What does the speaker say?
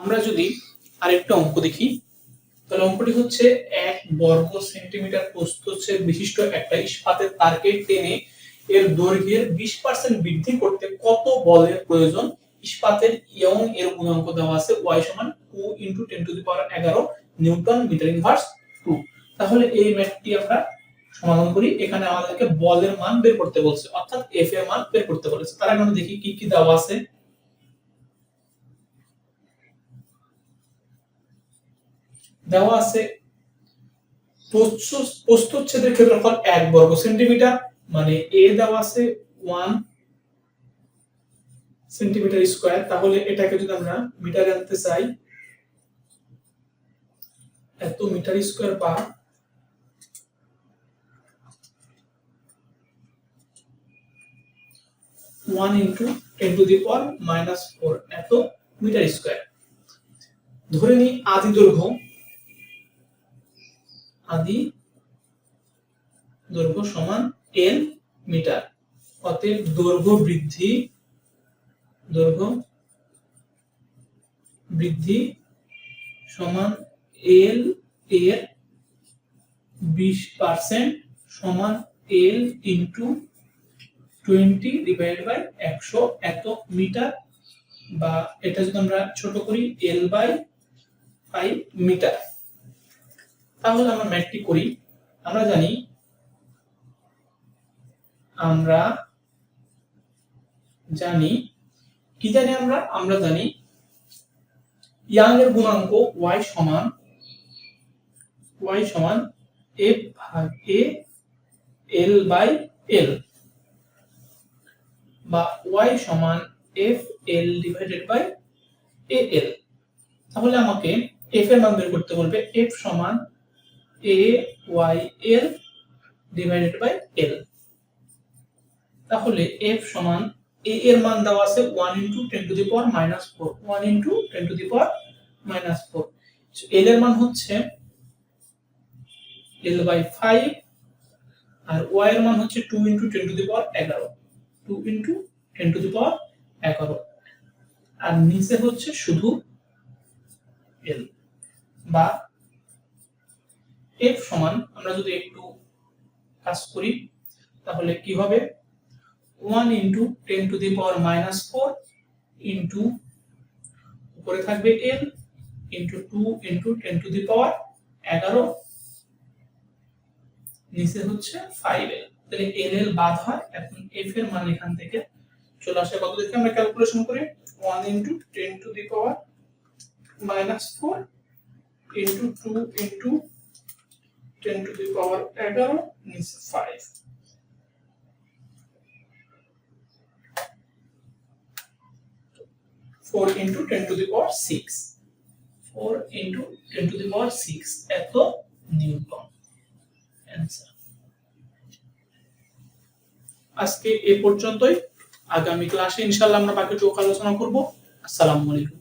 আমরা যদি আরেকটা অঙ্ক দেখি, তাহলে অঙ্কটি হচ্ছে 1 বর্গ সেন্টিমিটার প্রস্থচ্ছেদ বিশিষ্ট একটা ইস্পাতের তারকে টেনে এর দৈর্ঘ্যের 20% বৃদ্ধি করতে কত বলের প্রয়োজন। ইস্পাতের ইয়ং এর গুণাঙ্ক দেওয়া আছে y সমান 2 × 10⁻11 নিউটন মিটার ইনভার্স 2। তাহলে এই ম্যাথটি আমরা সমাধান করি। এখানে আমাদেরকে বলের মান বের করতে বলছে, অর্থাৎ F এর মান বের করতে বলেছে। তার আগে আমরা দেখি কি কি দেওয়া আছে। দেওয়া আছে প্রস্থচ্ছেদের ক্ষেত্রফল 1 বর্গ সেন্টিমিটার, মানে a দেওয়া আছে 1 সেন্টিমিটার স্কয়ার। তাহলে এটাকে যদি আমরা মিটারে আনতে চাই, এত মিটার স্কয়ার বা 1 × 10⁻⁻4 এত মিটার স্কয়ার। ধরে নিই আদি দৈর্ঘ্য সমান l মিটার। অতএব দৈর্ঘ্য বৃদ্ধি সমান l এর 20% সমান l × 20/100 এত মিটার, বা এটা যদি আমরা ছোট করি l/5 মিটার। তাহলে আমরা ম্যাথটি করি। আমরা জানি ইয়াং এর গুণাঙ্ক y সমান f/a l/l, বা y সমান fl/al। তাহলে আমাকে f এর মান বের করতে বলবে। f সমান ayl/l। তাহলে f সমান a এর মান দেওয়া আছে 1 × 10⁻⁻4, 1 × 10⁻⁻4। l এর মান হচ্ছে l/5 আর y এর মান হচ্ছে 2 × 10⁻11, 2 × 10⁻11, আর নিচে হচ্ছে শুধু l। বা f সমান, আমরা যদি একটু কাজ করি তাহলে কি হবে, 1 × 10⁻⁻4 ইনটু উপরে থাকবে l ইনটু 2 × 10⁻11, নিচে হচ্ছে 5l। তাহলে l বাদ হয়। এখন f এর মান এখান থেকে চলে আসে কত দেখে আমরা ক্যালকুলেশন করি, 1 × 10⁻⁻4 ইনটু 2 × 10⁻11 নিচে 5। 4 × 10⁶, 4 × 10⁶ এত নিউটন। আজকে এ পর্যন্তই। আগামী ক্লাসে ইনশাআল্লাহ আমরা বাকিটুকু আলোচনা করব। আসসালামু আলাইকুম।